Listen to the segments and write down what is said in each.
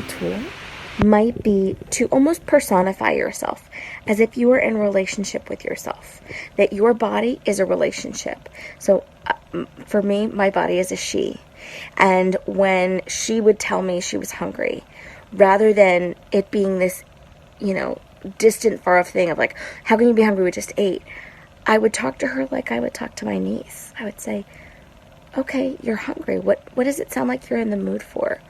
helpful tool might be to almost personify yourself as if you were in a relationship with yourself, that your body is a relationship. So for me, my body is a she. And when she would tell me she was hungry, rather than it being this, distant, far off thing of like, how can you be hungry? We just ate. I would talk to her like I would talk to my niece. I would say, okay, you're hungry. What does it sound like you're in the mood for?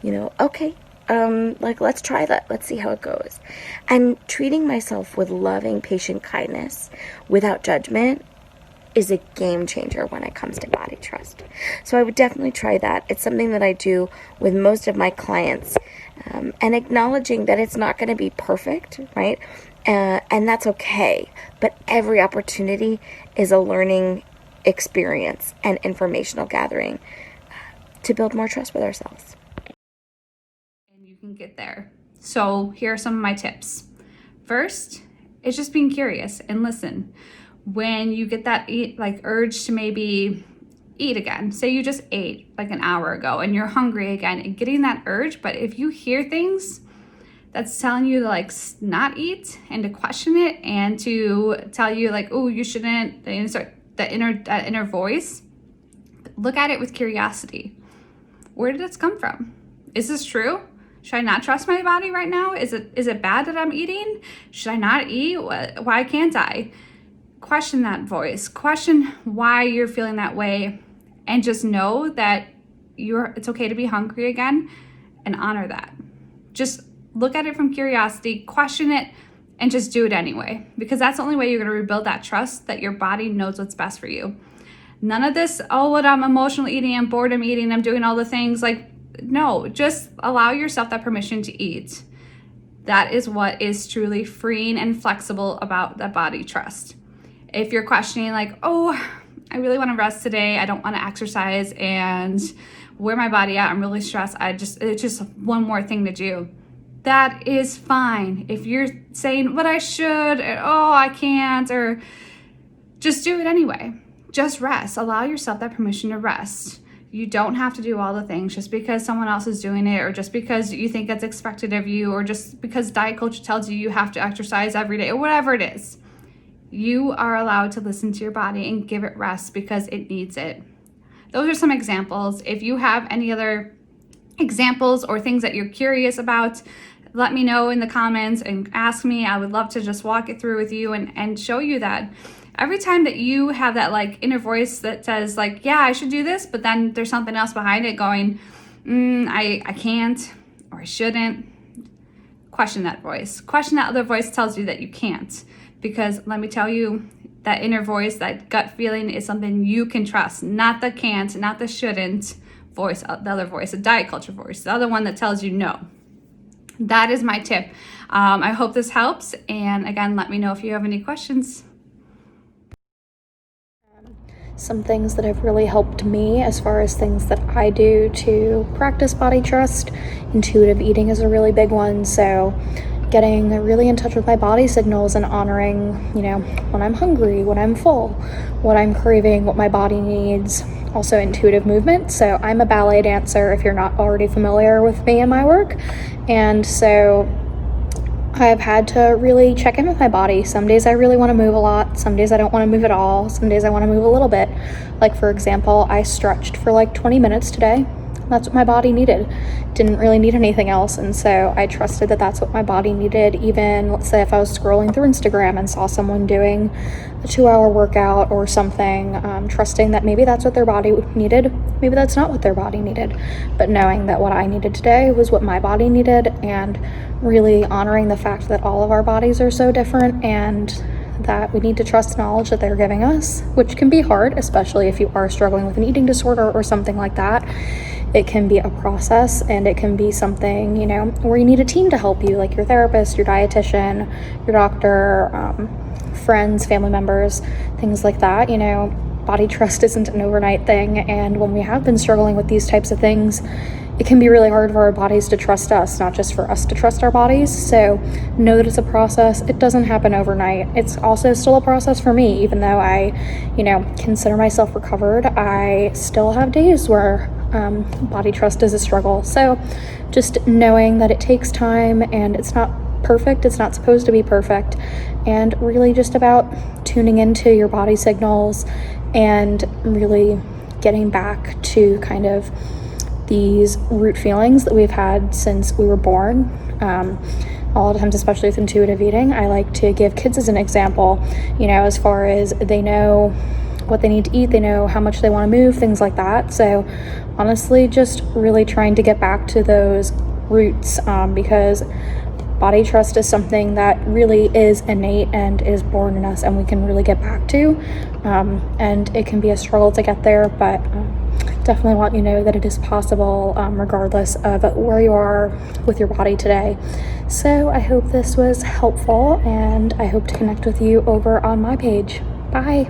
Okay, let's try that. Let's see how it goes. And treating myself with loving, patient kindness without judgment is a game changer when it comes to body trust. So I would definitely try that. It's something that I do with most of my clients, and acknowledging that it's not going to be perfect, right? And that's okay. But every opportunity is a learning experience and informational gathering to build more trust with ourselves. And you can get there. So here are some of my tips. First, it's just being curious and listen. When you get that urge to maybe eat again, say you just ate like an hour ago and you're hungry again, and getting that urge, but if you hear things that's telling you to not eat and to question it and to tell you oh, you shouldn't, that inner voice, look at it with curiosity. Where did this come from? Is this true? Should I not trust my body right now? Is it bad that I'm eating? Should I not eat? Why can't I? Question that voice. Question why you're feeling that way, and just know that it's okay to be hungry again, and honor that. Just look at it from curiosity, question it, and just do it anyway, because that's the only way you're going to rebuild that trust that your body knows what's best for you. None of this, I'm emotional eating, I'm bored, I'm eating, I'm doing all the things. No, just allow yourself that permission to eat. That is what is truly freeing and flexible about that body trust. If you're questioning I really want to rest today, I don't want to exercise, and where my body at, I'm really stressed, it's just one more thing to do. That is fine. If you're saying, but I should, I can't, or just do it anyway. Just rest. Allow yourself that permission to rest. You don't have to do all the things just because someone else is doing it, or just because you think it's expected of you, or just because diet culture tells you have to exercise every day, or whatever it is. You are allowed to listen to your body and give it rest because it needs it. Those are some examples. If you have any other examples or things that you're curious about, let me know in the comments and ask me. I would love to just walk it through with you and show you that every time that you have that inner voice that says yeah, I should do this, but then there's something else behind it going, I can't, or I shouldn't. Question that voice. Question that other voice tells you that you can't. Because let me tell you, that inner voice, that gut feeling is something you can trust, not the can't, not the shouldn't voice, the other voice, the diet culture voice, the other one that tells you no. That is my tip. I hope this helps. And again, let me know if you have any questions. Some things that have really helped me as far as things that I do to practice body trust. Intuitive eating is a really big one. So getting really in touch with my body signals and honoring, when I'm hungry, when I'm full, what I'm craving, what my body needs. Also intuitive movement. So I'm a ballet dancer, if you're not already familiar with me and my work. And so I've had to really check in with my body. Some days I really want to move a lot. Some days I don't want to move at all. Some days I want to move a little bit. For example, I stretched for 20 minutes today. That's what my body needed. Didn't really need anything else. And so I trusted that that's what my body needed. Even, let's say, if I was scrolling through Instagram and saw someone doing a 2-hour workout or something, trusting that maybe that's what their body needed. Maybe that's not what their body needed. But knowing that what I needed today was what my body needed, and really honoring the fact that all of our bodies are so different, and that we need to trust knowledge that they're giving us, which can be hard, especially if you are struggling with an eating disorder or something like that. It can be a process, and it can be something, where you need a team to help you, like your therapist, your dietitian, your doctor, friends, family members, things like that. Body trust isn't an overnight thing, and when we have been struggling with these types of things, it can be really hard for our bodies to trust us, not just for us to trust our bodies. So know that it's a process. It doesn't happen overnight. It's also still a process for me, even though I, consider myself recovered. I still have days where body trust is a struggle. So just knowing that it takes time and it's not perfect, it's not supposed to be perfect, and really just about tuning into your body signals and really getting back to kind of these root feelings that we've had since we were born. A lot of times, especially with intuitive eating, I like to give kids as an example, as far as they know what they need to eat, they know how much they want to move, things like that. So honestly, just really trying to get back to those roots, because body trust is something that really is innate and is born in us, and we can really get back to, and it can be a struggle to get there, but definitely want you to know that it is possible, regardless of where you are with your body today. So I hope this was helpful, and I hope to connect with you over on my page. Bye.